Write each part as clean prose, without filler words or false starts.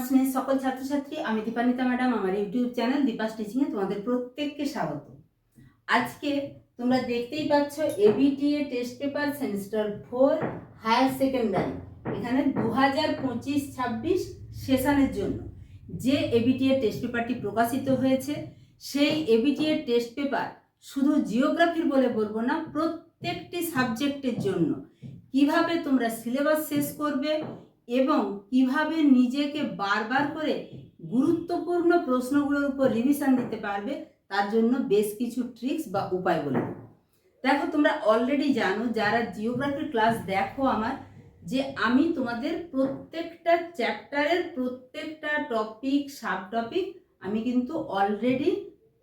শ্রেণীর সকল ছাত্রছাত্রী, আমি দীপান্বিতা ম্যাডাম, আমার ইউটিউব চ্যানেল দীপাস টিচিংয়ে তোমাদের প্রত্যেককে স্বাগত। আজকে তোমরা দেখতেই পাচ্ছ ABTA test paper semester 4 higher secondary, এখানে 2025-26 সেশনের জন্য যে এবিটিএ টেস্ট পেপারটি প্রকাশিত হয়েছে, সেই এবিটিএ টেস্ট পেপার শুধু জিওগ্রাফির বলে বলবো না, প্রত্যেকটি সাবজেক্টের জন্য কিভাবে তোমরা সিলেবাস শেষ করবে এবং কিভাবে নিজেকে বারবার করে গুরুত্বপূর্ণ প্রশ্নগুলোর উপর রিভিশন দিতে পারবে, তার জন্য বেশ কিছু ট্রিক্স বা উপায় বলে দেব। দেখো, তোমরা অলরেডি জানো, যারা জিওগ্রাফির ক্লাস দেখো আমার, যে আমি তোমাদের প্রত্যেকটা চ্যাপ্টারের প্রত্যেকটা টপিক সাব টপিক আমি কিন্তু অলরেডি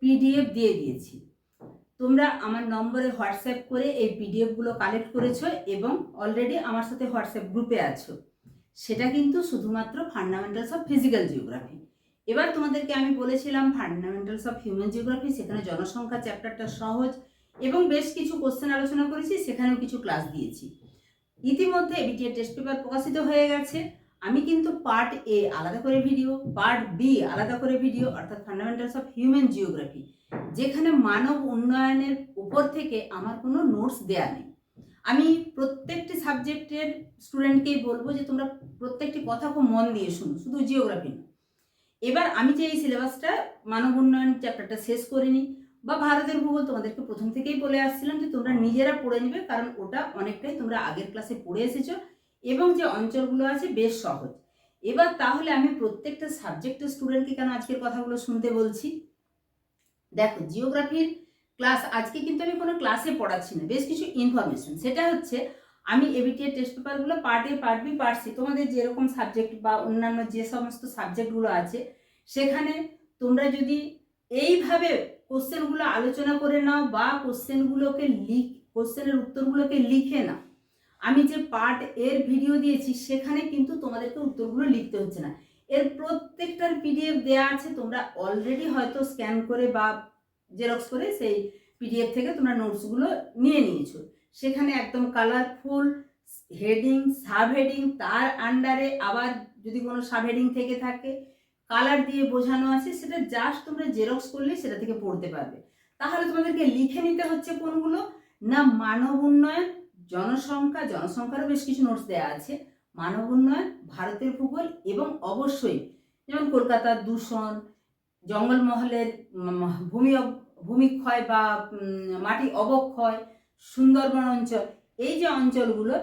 পিডিএফ দিয়ে দিয়েছি। তোমরা আমার নম্বরে হোয়াটসঅ্যাপ করে এই পিডিএফগুলো কালেক্ট করেছো এবং অলরেডি আমার সাথে হোয়াটসঅ্যাপ গ্রুপে আছো। সেটা কিন্তু শুধুমাত্র ফান্ডামেন্টালস অফ ফিজিক্যাল জিওগ্রাফি। এবার তোমাদেরকে আমি বলেছিলাম ফান্ডামেন্টালস অফ হিউম্যান জিওগ্রাফি, সেখানে জনসংখ্যা চ্যাপ্টারটা সহজ এবং বেশ কিছু কোশ্চেন আলোচনা করেছি, সেখানেও কিছু ক্লাস দিয়েছি। ইতিমধ্যে এবিটিএ টেস্ট পেপার প্রকাশিত হয়ে গেছে। আমি কিন্তু পার্ট এ আলাদা করে ভিডিও, পার্ট বি আলাদা করে ভিডিও, অর্থাৎ ফান্ডামেন্টালস অফ হিউম্যান জিওগ্রাফি, যেখানে মানব উন্নয়নের উপর থেকে আমার কোনো নোটস দেয়া নেই। আমি প্রত্যেকটি সাবজেক্টের স্টুডেন্টকেই বলবো যে তোমরা প্রত্যেকটি কথা খুব মন দিয়ে শুনো, শুধু জিওগ্রাফি না। এবার আমি যে এই সিলেবাসটা মানব উন্নয়ন চ্যাপ্টারটা শেষ করিনি, বা ভারতের ভূগোল তোমাদেরকে প্রথম থেকেই বলে আসছিলাম যে তোমরা নিজেরা পড়ে নিবে, কারণ ওটা অনেকটাই তোমরা আগের ক্লাসে পড়ে এসেছো এবং যে অঞ্চলগুলো আছে বেশ সহজ। এবার তাহলে আমি প্রত্যেকটা সাবজেক্টের স্টুডেন্টকে কেন আজকের কথাগুলো শুনতে বলছি? দেখো, জিওগ্রাফির ক্লাস আজকে কিন্তু আমি কোনো ক্লাসে পড়াচ্ছি না, বেশ কিছু ইনফরমেশন। সেটা হচ্ছে আমি এবিটিএ টেস্ট পেপারগুলো part A, part B, part C, তোমাদের যেরকম সাবজেক্ট বা অন্যান্য যে সমস্ত সাবজেক্টগুলো আছে সেখানে তোমরা যদি এইভাবে কোশ্চেনগুলো আলোচনা করে নাও বা কোশ্চেনের উত্তরগুলোকে লিখে নাও, আমি যে পার্ট এর ভিডিও দিয়েছি সেখানে কিন্তু তোমাদেরকে উত্তরগুলো লিখতে হচ্ছে না। এর প্রত্যেকটার পিডিএফ দেয়া আছে, তোমরা অলরেডি হয়তো স্ক্যান করে বা জেরক্স করে সেই পিডিএফ থেকে তোমরা নোটসগুলো নিয়ে নিয়েছো। সেখানে একদম কালারফুল হেডিং, সাব হেডিং, তার আন্ডারে আবার যদি কোনো সাব হেডিং থেকে থাকে কালার দিয়ে বোঝানো আছে, সেটা জাস্ট তোমরা জেরক্স করলে সেটা থেকে পড়তে পারবে। তাহলে তোমাদেরকে লিখে নিতে হচ্ছে কোনগুলো না, মানব উন্নয়ন, জনসংখ্যারও বেশ কিছু নোটস দেওয়া আছে, মানব উন্নয়ন, ভারতের ভূগোল এবং অবশ্যই যেমন কলকাতার দূষণ, জঙ্গলমহলের ভূমিক্ষয় বা মাটি অবক্ষয়, সুন্দরবন অঞ্চল, এই যে অঞ্চলগুলো,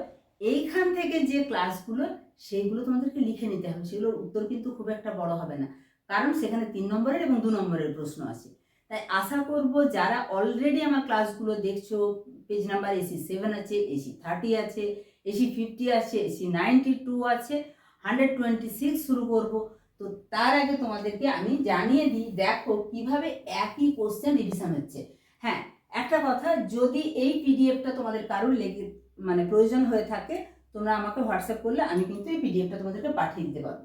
এইখান থেকে যে ক্লাসগুলো সেইগুলো তোমাদেরকে লিখে নিতে হবে। সেগুলোর উত্তর কিন্তু খুব একটা বড় হবে না, কারণ সেখানে 3 নম্বরের এবং 2 নম্বরের প্রশ্ন আছে। তাই আশা করব যারা অলরেডি আমার ক্লাসগুলো দেখছো, পেজ নাম্বার এসি 7 আছে, এসি 30 আছে, এসি 50 আছে, এসি 92 আছে, 126 শুরু করব। তো তার আগে তোমাদেরকে আমি জানিয়ে দিই, দেখো কিভাবে একই কোশ্চেন রিভিশন হচ্ছে। হ্যাঁ, একটা কথা, যদি এই পিডিএফটা তোমাদের কারোর প্রয়োজন হয়ে থাকে, তোমরা আমাকে হোয়াটসঅ্যাপ করলে আমি কিন্তু এই পিডিএফটা তোমাদেরকে পাঠিয়ে দিতে পারবো।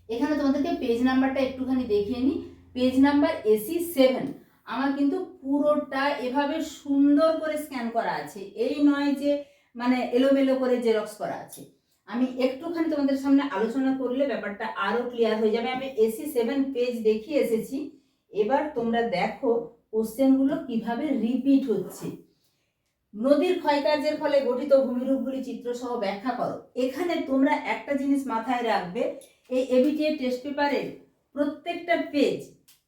এখানে তোমাদেরকে পেজ নাম্বারটা একটুখানি দেখিয়ে নিই। পেজ নাম্বার এসি 7 আমার কিন্তু পুরোটা এভাবে সুন্দর করে স্ক্যান করা আছে, এই নয় যে এলোমেলো করে জেরক্স করা আছে। আমি একটুখানি তোমাদের সামনে আলোচনা করলে ব্যাপারটা আরো ক্লিয়ার হয়ে যাবে। আমি এসি 7 পেজ দেখিয়ে এসেছি। এবার তোমরা দেখো কোশ্চেনগুলো কিভাবে রিপিট হচ্ছে। নদীর ক্ষয়কার্যের ফলে গঠিত ভূমিরূপগুলি চিত্রসহ ব্যাখ্যা করো। এখানে তোমরা একটা জিনিস মাথায় রাখবে, এই এবিটিএ টেস্ট পেপারের প্রত্যেকটা পেজ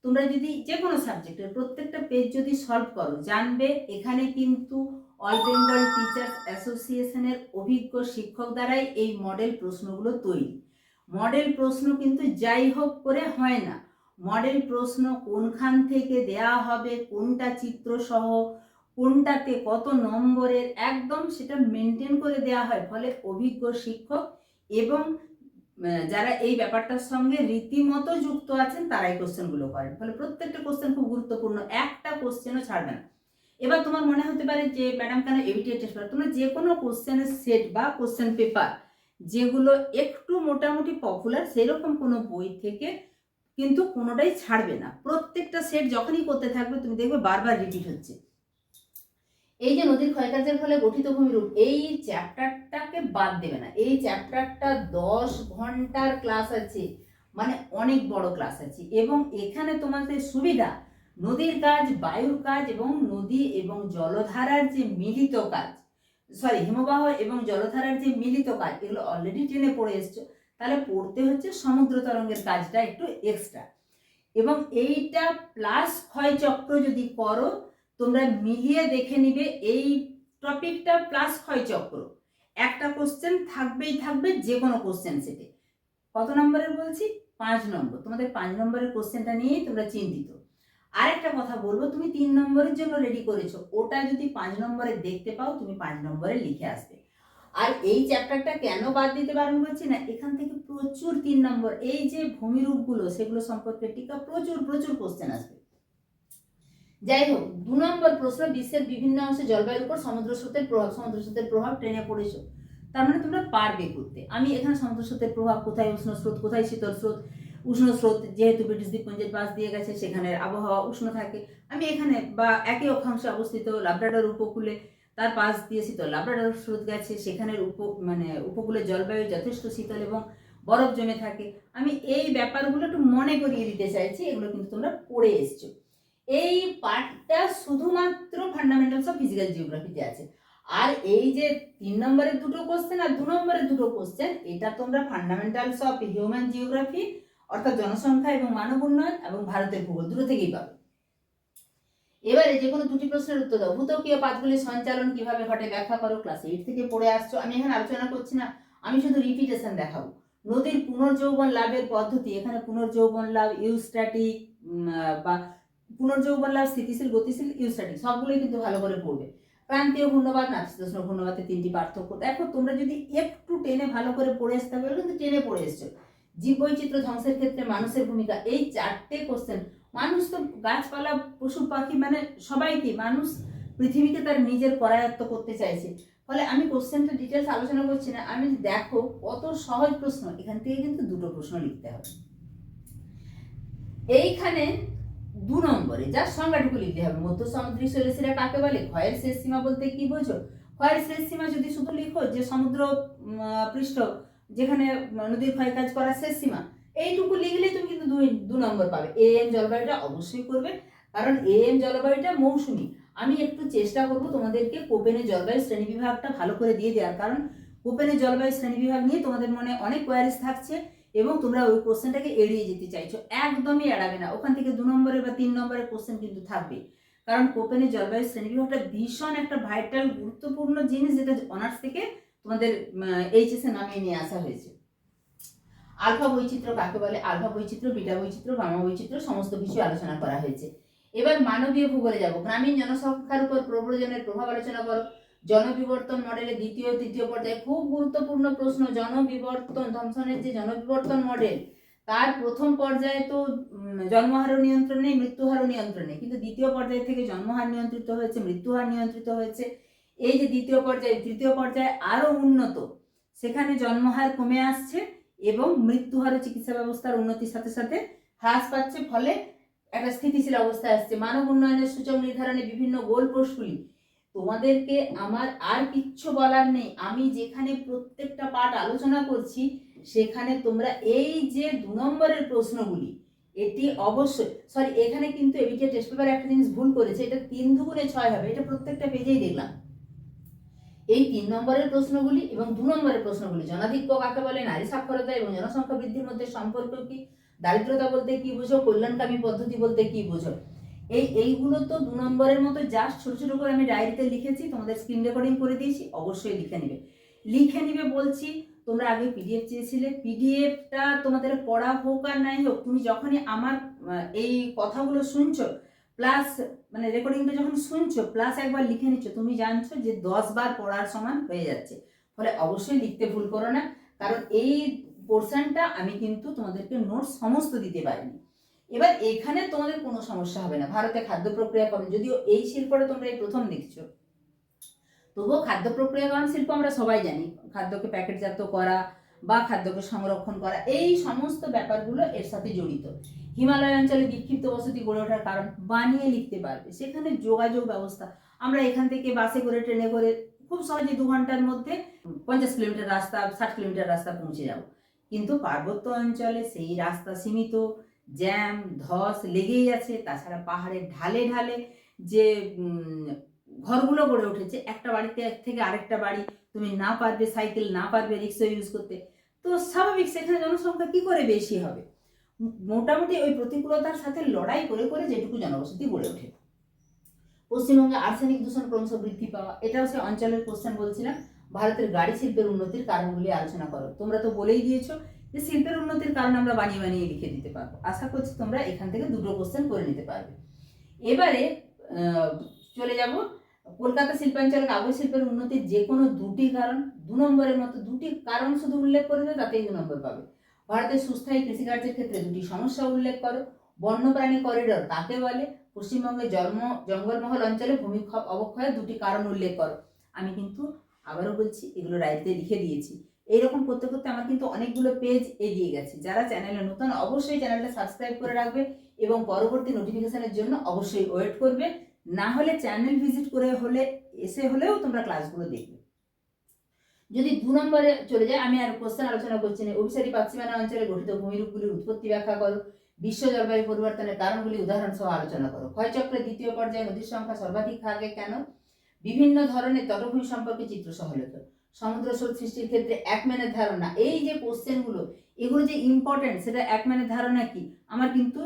তোমরা যদি যে কোনো সাবজেক্টের প্রত্যেকটা পেজ যদি সলভ করো, জানবে এখানে কিন্তু অল বেঙ্গল টিচার্স অ্যাসোসিয়েশনের অভিজ্ঞ শিক্ষক দ্বারাই এই মডেল প্রশ্নগুলো তৈরি। মডেল প্রশ্ন কিন্তু যাই হোক করে হয় না, মডেল প্রশ্ন কোনখান থেকে দেয়া হবে, কোনটা চিত্রসহ, কোনটাতে কত নম্বরের, একদম সেটা মেনটেন করে দেওয়া হয়। ফলে অভিজ্ঞ শিক্ষক এবং যারা এই ব্যাপারটার সঙ্গে রীতিমতো যুক্ত আছেন তারাই কোশ্চেনগুলো করেন। ফলে প্রত্যেকটা কোশ্চেন খুব গুরুত্বপূর্ণ, একটা কোশ্চেনও ছাড়বে না। এবার তোমার মনে হতে পারে যে ম্যাডাম কেন এবিটিএ টেস্ট পেপার? তোমরা যে কোনো কোশ্চেনের সেট বা কোশ্চেন পেপার যেগুলো একটু মোটামুটি পপুলার, সেরকম কোনো বই থেকে কিন্তু কোনোটাই ছাড়বে না। প্রত্যেকটা সেট যখনই করতে থাকবে তুমি দেখবে বারবার রিপিট হচ্ছে। এই যে নদীর ক্ষয়কার্যের ফলে গঠিত ভূমিরূপ, এই চ্যাপ্টারটাকে বাদ দেবে না। এই চ্যাপ্টারটা 10 ঘন্টার ক্লাস আছে, মানে অনেক বড় ক্লাস আছে। এবং এখানে তোমাদের সুবিধা, নদীর কাজ, বায়ুর কাজ এবং নদী এবং জলধারার যে মিলিত কাজ, হিমবাহ এবং জলধারার যে মিলিত কাজ, এগুলো অলরেডি টেনে পড়ে এসছো। তাহলে পড়তে হচ্ছে সমুদ্র তরঙ্গের কাজটা একটু এক্সট্রা। এবং এইটা প্লাস ক্ষয়চক্র যদি করো, তোমরা মিলিয়ে দেখে নিবে এই টপিকটা প্লাস ক্ষয়চক্র একটা কোশ্চেন থাকবেই থাকবে, যে কোনো কোশ্চেন সেটে। কত নম্বরের বলছি? 5 নম্বর। তোমাদের 5 নম্বরের কোশ্চেনটা নিয়েই তোমরা চিন্তিত। আরেকটা কথা বলবো, তুমি 3 নম্বরের জন্য রেডি করেছো, ওটা যদি 5 নম্বরে দেখতে পাও, তুমি 5 নম্বরে লিখে আসবে। আর এই চ্যাপ্টারটা কেন বাদ দিতে বারণ করছি না, এখান থেকে প্রচুর 3 নম্বর, এই যে ভূমিরূপগুলো সেগুলো সম্পর্কে টিকা প্রচুর প্রচুর কোশ্চেন আসবে। যাই হোক, 2 নম্বর প্রশ্ন, বিশ্বের বিভিন্ন অংশে জলবায়ুর উপর সমুদ্র স্রোতের প্রভাব ট্রেনে পড়েছো, তার মানে তোমরা পারবে করতে। আমি এখানে সমুদ্র স্রোতের প্রভাব, কোথায় উষ্ণ স্রোত, কোথায় শীতল স্রোত, উষ্ণ স্রোত যেহেতু ব্রিটিশ দ্বীপপুঞ্জের পাশ দিয়ে গেছে, সেখানে আবহাওয়া উষ্ণ থাকে, আমি এখানে বা একই অক্ষাংশে অবস্থিত লাব্রাডর উপকূলে, তার পাশ দিয়ে শীতল লাব্রাডর স্রোত গেছে, সেখানের উপকূলের জলবায়ু যথেষ্ট শীতল এবং বরফ জমে থাকে, আমি এই ব্যাপারগুলো একটু মনে করিয়ে দিতে চাইছি। এগুলো কিন্তু তোমরা পড়ে এসছো। এই পার্টটা শুধুমাত্র ফান্ডামেন্টালস অফ ফিজিক্যাল জিওগ্রাফিতে আছে। আর এই যে 3 নম্বরের দুটো কোশ্চেন আর 2 নম্বরের দুটো কোশ্চেন, এটা তোমরা ফান্ডামেন্টালস অফ হিউম্যান জিওগ্রাফি অর্থাৎ জনসংখ্যা এবং মানব উন্নয়ন এবং ভারতের ভূগোল দুটো থেকেই পাবে। এবারে যে কোনো দুটি প্রশ্নের উত্তর দাও। ভূত্বকীয় পাতগুলির সঞ্চালন কিভাবে ঘটে ব্যাখ্যা করো। ক্লাস 8 থেকে পড়ে আসছো, আমি এখানে আলোচনা করছি না, আমি শুধু রিপিটেশন দেখাবো। নদীর পুনর্যৌবন লাভের পদ্ধতি, এখানে পুনর্যৌবন লাভ, ইউস্ট্যাটিক বা পুনর্যৌবন লাভ, স্থিতিশীল, গতিশীল, ইউস্ট্যাটিক, সবগুলোই কিন্তু ভালো করে পড়বে। ক্রান্তীয় ঘূর্ণবাদ, নাতিশীতোষ্ণ ঘূর্ণবাদের 3টি পার্থক্য। দেখো, তোমরা যদি একটু টেনে ভালো করে পড়ে আসতে পারো, কিন্তু টেনে পড়ে এসছো। জীববৈচিত্র্য ধ্বংসের ক্ষেত্রে মানুষের ভূমিকা, এই 4টে কোশ্চেন। মানুষ তো গাছপালা, পশু পাখি, মানে সবাইকে, মানুষ পৃথিবীকে তার নিজের করায়ত্ত করতে চাইছে। ফলে আমি কোশ্চেনটা ডিটেলস আলোচনা করছি না, আমি দেখো কত সহজ প্রশ্ন, এখান থেকে কিন্তু দুটো প্রশ্ন লিখতে হবে। এইখানে 2 নম্বরে যার সংজ্ঞাটুকু লিখতে হবে। মধ্য সামুদ্রিক শৈলশিরা কাকে বলে? ক্ষয়ের শেষ সীমা বলতে কি বোঝো? ক্ষয়ের শেষ সীমা যদি শুধু লিখো যে সমুদ্র পৃষ্ঠ, যেখানে নদীর ক্ষয় কাজ করার শেষ সীমা, এইটুকু লিখলে তুমি কিন্তু 2 নম্বর পাবে। এএম জলবায়ুটা অবশ্যই করবে, কারণ এএম জলবায়ুটা মৌসুমী। আমি একটু চেষ্টা করব তোমাদেরকে কোপেনের জলবায়ু শ্রেণীবিভাগটা ভালো করে দিয়ে দেওয়ার, কারণ কোপেনের জলবায়ু শ্রেণীবিভাগ নিয়ে তোমাদের মনে অনেক কোয়ারিজ থাকছে এবং তোমরা ওই কোশ্চেনটাকে এড়িয়ে যেতে চাইছো। একদমই এড়াবে না, ওখান থেকে 2 নম্বরের বা 3 নম্বরের কোশ্চেন কিন্তু থাকবে, কারণ কোপেনের জলবায়ু শ্রেণীবিভাগটা ভীষণ একটা ভাইটাল গুরুত্বপূর্ণ জিনিস, যেটা অনার্স থেকে তোমাদের এইচএস এ নামিয়ে নিয়ে আসা হয়েছে। আলফা বৈচিত্র্য কাকে বলে? আলফা বৈচিত্র্য, বিটা বৈচিত্র্য, গামা বৈচিত্র্য, সমস্ত কিছু আলোচনা করা হয়েছে। এবার মানবীয় ভূগোলে যাব। গ্রামীণ জনসংখ্যার উপর প্রব্রজনের প্রভাব আলোচনা করো। জনবিবর্তন মডেলের দ্বিতীয় তৃতীয় পর্যায়ে, খুব গুরুত্বপূর্ণ প্রশ্ন। জনবিবর্তন, থমসনের যে জনবিবর্তন মডেল, তার প্রথম পর্যায়ে তো জন্মহারও নিয়ন্ত্রণ নেই, মৃত্যুহারও নিয়ন্ত্রণ নেই, কিন্তু দ্বিতীয় পর্যায় থেকে জন্মহার নিয়ন্ত্রিত হয়েছে, মৃত্যুহার নিয়ন্ত্রিত হয়েছে। এই যে দ্বিতীয় পর্যায়ে, তৃতীয় পর্যায়ে আরো উন্নত, সেখানে জন্মহার কমে আসছে এবং মৃত্যুহারও চিকিৎসা ব্যবস্থার উন্নতির সাথে সাথে হ্রাস পাচ্ছে, ফলে একটা স্থিতিশীল অবস্থায় আসছে। মানব উন্নয়নের সূচক নির্ধারণে বিভিন্ন গোল পোস্টগুলি, তোমাদেরকে আমার আর কিচ্ছু বলার নেই, আমি যেখানে প্রত্যেকটা পার্ট আলোচনা করছি সেখানে তোমরা এই যে 2 নম্বরের প্রশ্নগুলি, এটি অবশ্যই, এখানে কিন্তু এবিটিএ টেস্ট পেপারে একটা জিনিস ভুল করেছে, এটা 3 দুগুণে 6 হবে, এটা প্রত্যেকটা পেজেই দেখলাম। এই 3 নম্বরের প্রশ্নগুলি এবং 2 নম্বরের প্রশ্নগুলি, জনাধিক্য কাকে বলে, নারী সাক্ষরতা এবং জনসংখ্যা বৃদ্ধির মধ্যে সম্পর্ক কি, দারিদ্রতা বলতে কি বুঝো, কল্যাণকামী পদ্ধতি বলতে কি বুঝো, এইগুলো তো 2 নম্বরের মতো জাস্ট ছোট ছোট করে আমি ডায়েরিতে লিখেছি, তোমাদের স্ক্রিন রেকর্ডিং করে দিয়েছি, অবশ্যই লিখে নিবে বলছি। তোমরা আগে পিডিএফ চেয়েছিলে, পিডিএফটা তোমাদের পড়া হোক আর নাই হোক, তুমি যখনই আমার এই কথাগুলো শুনছো প্লাস মানে রেকর্ডিংটা যখন শুনছো প্লাস একবার লিখে নিচ্ছ, তুমি জানছো যে 10 বার পড়ার সমান হয়ে যাচ্ছে। ফলে অবশ্যই লিখতে ভুল করো না, কারণ এই পোর্শনটা আমি কিন্তু তোমাদেরকে নোটস সমস্ত দিতে পারিনি। এবার এখানে তোমাদের কোনো সমস্যা হবে না। ভারতে খাদ্য প্রক্রিয়াকরণ, যদিও এই শিল্পটা তোমরা এই প্রথম দেখছো, তবুও খাদ্য প্রক্রিয়াকরণ শিল্প আমরা সবাই জানি, খাদ্যকে প্যাকেটজাত করা বা খাদ্যকে সংরক্ষণ করা, এই সমস্ত ব্যাপারগুলো এর সাথে জড়িত। হিমালয় অঞ্চলে বিক্ষিপ্ত বসতি গড়ে ওঠার কারণ বানিয়ে লিখতে পারবে, সেখানে যোগাযোগ ব্যবস্থা, আমরা এখান থেকে বাসে করে ট্রেনে করে খুব সহজে 2 ঘন্টার মধ্যে 50 কিলোমিটার রাস্তা 60 কিলোমিটার রাস্তা পৌঁছে যাব। কিন্তু পার্বত্য অঞ্চলে সেই রাস্তা সীমিত, জ্যাম ধস লেগেই আছে। তাছাড়া পাহাড়ের ঢালে ঢালে যে ঘরগুলো গড়ে উঠেছে, একটা বাড়িতে থেকে আরেকটা বাড়ি তুমি না পারবে সাইকেল, না পারবে রিক্সা ইউজ করতে, তো স্বাভাবিক সেখানে জনসংখ্যা কি করে বেশি হবে। মোটামুটি ওই প্রতিকূলতার সাথে লড়াই করে করে যেটুকু জনবসতি গড়ে ওঠে। পশ্চিমবঙ্গে আর্সেনিক দূষণ ক্রমশ বৃদ্ধি পাওয়া, এটাও সে অঞ্চলের কোশ্চেন বলছিলাম। ভারতের গাড়ি শিল্পের উন্নতির কারণগুলি আলোচনা করো। তোমরা তো বলেই দিয়েছো যে শিল্পের উন্নতির কারণ আমরা বানিয়ে বানিয়ে লিখে দিতে পারবো। আশা করছি তোমরা এখান থেকে দুটো কোশ্চেন করে নিতে পারবে। এবারে চলে যাব কলকাতা শিল্পাঞ্চলের কাগজ শিল্পের উন্নতির যে কোনো দুটি কারণ, 2 নম্বরের মতো দুটি কারণ শুধু উল্লেখ করে দেবে, তাতেই 2 নম্বর পাবে। ভারতের সুস্থায়ী কৃষিকার্যের ক্ষেত্রে দুটি সমস্যা উল্লেখ করো। বন্যপ্রাণী করিডোর কাকে বলে? পশ্চিমবঙ্গের জঙ্গলমহল অঞ্চলে ভূমিক্ষয় অবক্ষয়ের দুটি কারণ উল্লেখ করো। আমি কিন্তু আবারও বলছি, এগুলো রাইতে লিখে দিয়েছি। এইরকম করতে করতে আমার কিন্তু অনেকগুলো পেজ এগিয়ে গেছে। যারা চ্যানেলে নতুন অবশ্যই চ্যানেলটা সাবস্ক্রাইব করে রাখবে এবং পরবর্তী নোটিফিকেশনের জন্য অবশ্যই ওয়েট করবে। না হলে চ্যানেল ভিজিট করে হলেও তোমরা ক্লাসগুলো দেখবে। যদি 2 নম্বরে চলে যায়, আমি আর কোশ্চেন আলোচনা করছি না। অভিসারী পাচ্ছিমানা অঞ্চলে গঠিত ভূমিরূপগুলির উৎপত্তি ব্যাখ্যা করো। বিশ্ব জলবায়ু পরিবর্তনের কারণগুলি উদাহরণ সহ আলোচনা করো। ক্ষয়চক্রের দ্বিতীয় পর্যায়ে নদীর সংখ্যা সর্বাধিক থাকে কেন? বিভিন্ন ধরনের তটভূমি সম্পর্কে চিত্র সহ লেখো। সমুদ্র স্রোত সৃষ্টির ক্ষেত্রে একম্যানের ধারণা, এই যে কোশ্চেনগুলো, এগুলো যে ইম্পর্টেন্ট, সেটা একম্যানের ধারণা কি আমার কিন্তু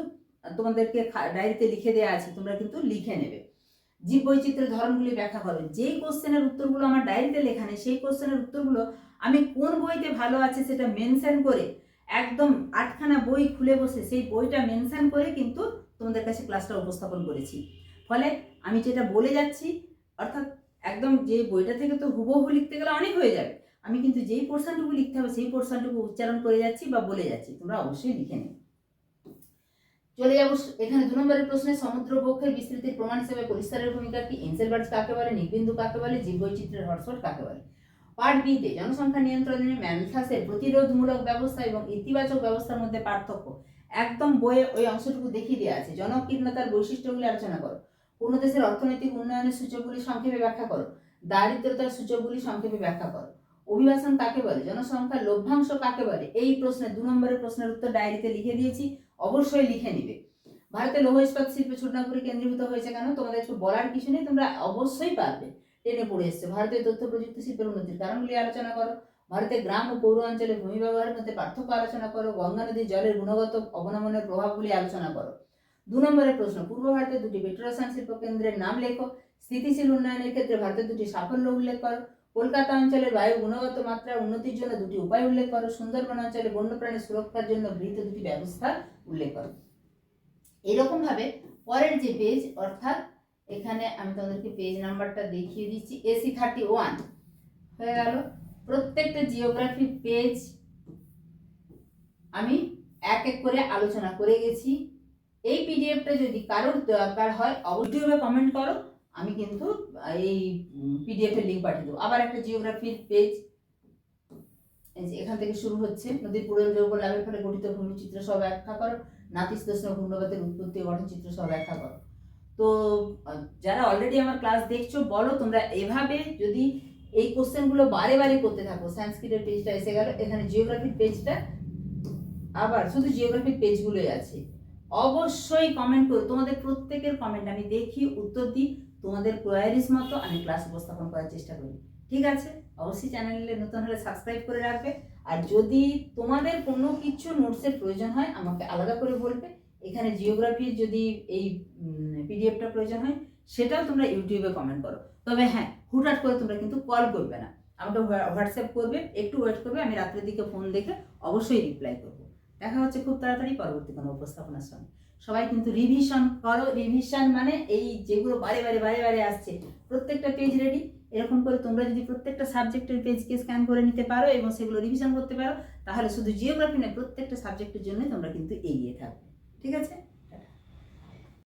তোমাদেরকে ডায়েরিতে লিখে দেওয়া আছে, তোমরা কিন্তু লিখে নেবে। জীব বৈচিত্র্যের ধরনগুলি ব্যাখ্যা করো। যেই কোশ্চেনের উত্তরগুলো আমার ডায়েরিতে লেখা নেই, সেই কোশ্চেনের উত্তরগুলো আমি কোন বইতে ভালো আছে সেটা মেনশন করে, একদম 8খানা বই খুলে বসে সেই বইটা মেনশন করে কিন্তু তোমাদের কাছে ক্লাসটা উপস্থাপন করেছি। ফলে আমি যেটা বলে যাচ্ছি, অর্থাৎ একদম যে বইটা থেকে তো হুবহু লিখতে গেলে অনেক হয়ে যাবে, আমি কিন্তু যেই পোর্শনটুকু লিখতে হবে সেই পোর্শনটুকু উচ্চারণ করে যাচ্ছি বা বলে যাচ্ছি, তোমরা অবশ্যই লিখে নেবে। চলে যাবো এখানে 2 নম্বরের প্রশ্নে, সমুদ্র বক্ষের বিস্তৃতির প্রমাণ হিসেবে পরিষ্কারের ভূমিকা কি? এনসেলবার্জ কাকে বলে? নিকবিন্দু কাকে বলে? জীববৈচিত্র্যের হটস্পট কাকে বলে? পার্ট বি তে জনসংখ্যা নিয়ন্ত্রণে ম্যালথাসের প্রতিরোধমূলক ব্যবস্থা এবং ইতিবাচক ব্যবস্থার মধ্যে পার্থক্য। একদম বইয়ে ওই অংশটুকু দেখিয়ে দেওয়া আছে। জনকীর্ণতার বৈশিষ্ট্যগুলি আলোচনা করো। কোন দেশের অর্থনৈতিক উন্নয়নের সূচকগুলি সংক্ষেপে ব্যাখ্যা করো। দারিদ্রতার সূচকগুলি সংক্ষেপে ব্যাখ্যা করো। অভিবাসন কাকে বলে? জনসংখ্যার লভ্যাংশ কাকে বলে? এই প্রশ্নে 2 নম্বরের প্রশ্নের উত্তর ডায়েরিতে লিখে দিয়েছি, অবশ্যই লিখে নিবে। ভারতের লৌহ ইস্পাত শিল্পে ছোটনাগপুরে কেন্দ্রীভূত হয়েছে কেন? তোমাদের একটু বলার কিছু নেই, তোমরা অবশ্যই পারবে, টেনে পড়ে এসছে। ভারতের তথ্য প্রযুক্তি শিল্পের উন্নতির কারণগুলি আলোচনা করো। ভারতের গ্রাম ও পৌর অঞ্চলে ভূমি ব্যবহারের মধ্যে পার্থক্য আলোচনা করো। গঙ্গা নদীর জলের গুণগত অবনমনের প্রভাবগুলি আলোচনা করো। 2 নম্বরের প্রশ্ন, পূর্ব ভারতের 2টি পেট্রোরসায়ন শিল্প কেন্দ্রের নাম লেখো। স্থিতিশীল উন্নয়নের ক্ষেত্রে ভারতের 2টি সাফল্য উল্লেখ করো। কলকাতা অঞ্চলের বায়ু গুণগত মাত্রা উন্নতির জন্য 2টি উপায় উল্লেখ করো। সুন্দরবন অঞ্চলে বন্যপ্রাণী সুরক্ষার জন্য গৃহীত 2টি ব্যবস্থা উল্লেখ করো। এরকম ভাবে পরের যে পেজ, অর্থাৎ এখানে আমি তোমাদেরকে পেজ নাম্বারটা দেখিয়ে দিচ্ছি, AC 31 হয়ে গেল। প্রত্যেকটা জিওগ্রাফি পেজ আমি এক এক করে আলোচনা করে গেছি। এই পিডিএফটা যদি কারোর দরকার হয় অবশ্যই কমেন্ট করো, আমি কিন্তু এই পিডিএফ এর লিংক পাঠিয়ে দেবো। আবার একটা জিওগ্রাফির পেজ, এখান থেকে শুরু হচ্ছে। নদীর পূরণ যৌগ লাভের ফলে গঠিত ভূমিচিত্র সহ ব্যাখ্যা করো। নাতিশীতোষ্ণ ঘূর্ণবাতের উৎপত্তি ও গঠন চিত্র সহ ব্যাখ্যা করো। তো যারা অলরেডি আমার ক্লাস দেখছো, বলো তোমরা এভাবে যদি এই কোশ্চেনগুলো বারে বারে করতে থাকো। সংস্কৃতের পেজটা এসে গেল, এখানে জিওগ্রাফির পেজটা, আবার শুধু জিওগ্রাফির পেজগুলোই আছে। অবশ্যই কমেন্ট করো, তোমাদের প্রত্যেকের কমেন্ট আমি দেখি, উত্তর দিই, তোমাদের কোয়ারিজ মতো আমি ক্লাস উপস্থাপন করার চেষ্টা করি। ঠিক আছে? অবশ্যই চ্যানেলে নতুন হলে সাবস্ক্রাইব করে রাখবে। আর যদি তোমাদের কোনো কিছু নোটসের প্রয়োজন হয় আমাকে আলাদা করে বলবে। এখানে জিওগ্রাফির যদি এই পিডিএফটা প্রয়োজন হয় সেটাও তোমরা ইউটিউবে কমেন্ট করো। তবে হ্যাঁ, হুটহাট করে তোমরা কিন্তু কল করবে না, আমাকে হোয়াটসঅ্যাপ করবে, একটু ওয়েট করবে, আমি রাত্রের দিকে ফোন দেখে অবশ্যই রিপ্লাই করবো। দেখা হচ্ছে খুব তাড়াতাড়ি পরবর্তী কোনো উপস্থাপনার সঙ্গে। সবাই কিন্তু রিভিশন করো। রিভিশন মানে এই যেগুলো বারে বারে বারে বারে আসছে, প্রত্যেকটা পেজ রেডি। এরকম করে তোমরা যদি প্রত্যেকটা সাবজেক্টের পেজকে স্ক্যান করে নিতে পারো এবং সেগুলো রিভিশন করতে পারো, তাহলে শুধু জিওগ্রাফি নয়, প্রত্যেকটা সাবজেক্টের জন্য তোমরা কিন্তু এগিয়ে থাকবে। ঠিক আছে?